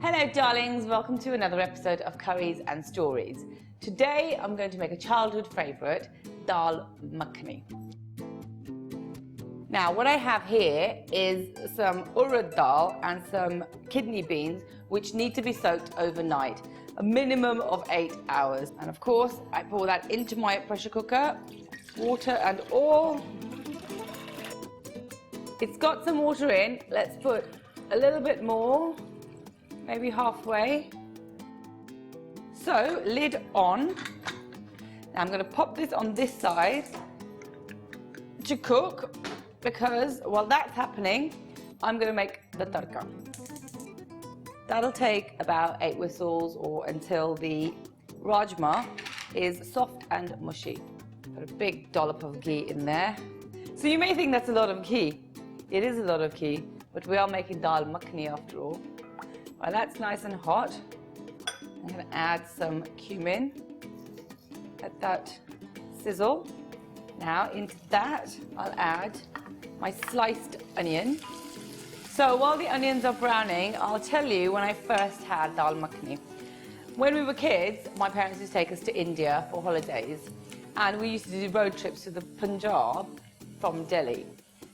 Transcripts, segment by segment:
Hello darlings, welcome to another episode of Curries and Stories. Today I'm going to make a childhood favourite, Dal Makhani. Now what I have here is some urad dal and some kidney beans which need to be soaked overnight, a minimum of 8 hours. And of course I pour that into my pressure cooker, water and all. It's got some water in, let's put a little bit more. Maybe halfway. So, lid on. Now I'm going to pop this on this side to cook because while that's happening, I'm going to make the tadka. That'll take about 8 whistles or until the rajma is soft and mushy. Put a big dollop of ghee in there. So you may think that's a lot of ghee. It is a lot of ghee, but we are making dal makhani after all. While that's nice and hot, I'm going to add some cumin. Let that sizzle. Now into that, I'll add my sliced onion. So while the onions are browning, I'll tell you when I first had dal makhani. When we were kids, my parents used to take us to India for holidays, and we used to do road trips to the Punjab from Delhi.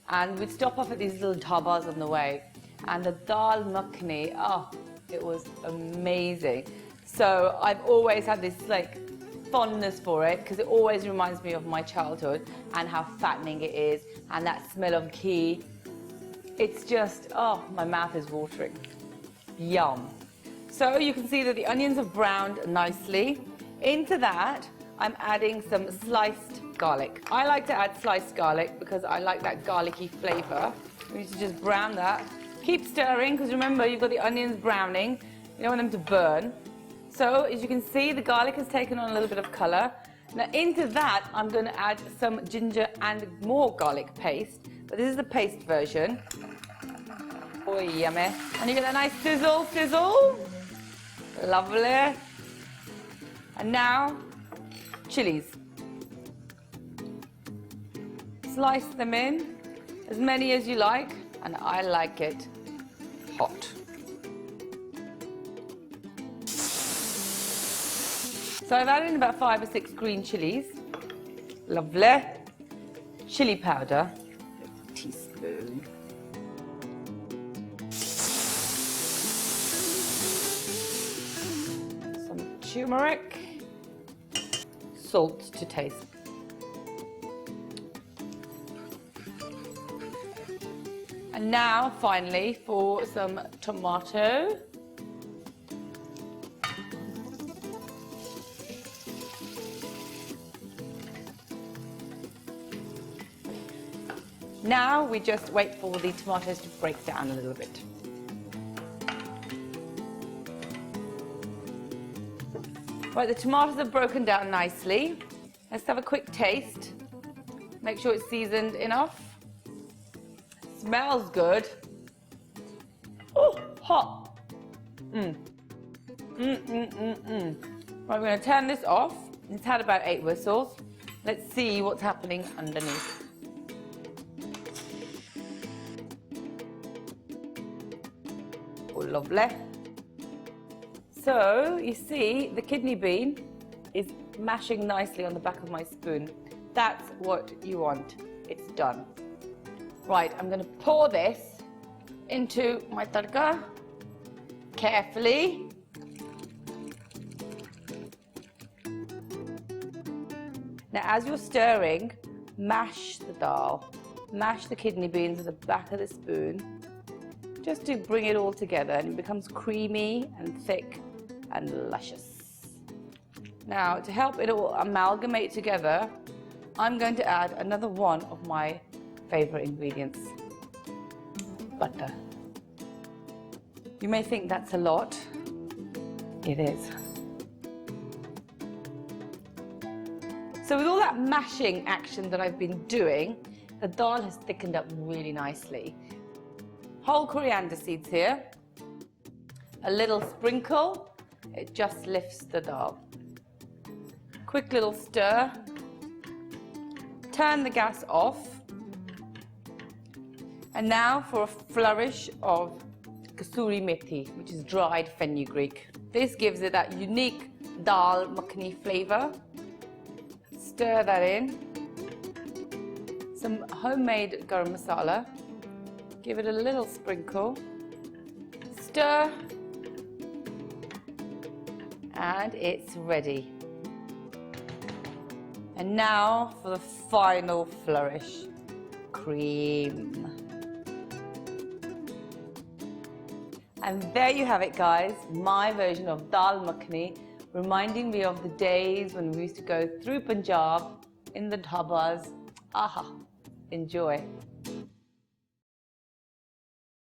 And we'd stop off at these little dhabas on the way. And the dal makhani, oh, it was amazing. So I've always had this fondness for it because it always reminds me of my childhood and how fattening it is and that smell of ghee. It's just, oh, my mouth is watering. Yum. So you can see that the onions have browned nicely. Into that, I'm adding some sliced garlic. I like to add sliced garlic because I like that garlicky flavour. We need to just brown that. Keep stirring because remember you've got the onions browning. You don't want them to burn. So as you can see, the garlic has taken on a little bit of colour. Now into that I'm going to add some ginger and more garlic paste. But this is the paste version. Oh yummy. And you get a nice sizzle. Lovely. And now chilies. Slice them in, as many as you like, and I like it hot. So I've added in about 5 or 6 green chilies. Lovely. Chili powder, a teaspoon. Some turmeric. Salt to taste. And now, finally, for some tomato. Now we just wait for the tomatoes to break down a little bit. Right, the tomatoes have broken down nicely. Let's have a quick taste. Make sure it's seasoned enough. Smells good. Oh, hot. Right, we're going to turn this off. It's had about 8 whistles. Let's see what's happening underneath. Oh, lovely. So, you see, the kidney bean is mashing nicely on the back of my spoon. That's what you want. It's done. Right, I'm going to pour this into my tadka carefully. Now, as you're stirring, mash the dal. Mash the kidney beans at the back of the spoon just to bring it all together and it becomes creamy and thick and luscious. Now, to help it all amalgamate together, I'm going to add another one of my favourite ingredients, butter. You may think that's a lot. It is. So with all that mashing action that I've been doing, the dal has thickened up really nicely. Whole coriander seeds here. A little sprinkle, it just lifts the dal. Quick little stir. Turn the gas off. And now for a flourish of kasuri methi, which is dried fenugreek. This gives it that unique Dal Makhani flavor. Stir that in. Some homemade Garam Masala. Give it a little sprinkle. Stir. And it's ready. And now for the final flourish. Cream. And there you have it, guys, my version of Dal Makhani, reminding me of the days when we used to go through Punjab in the dhabas. Aha, enjoy.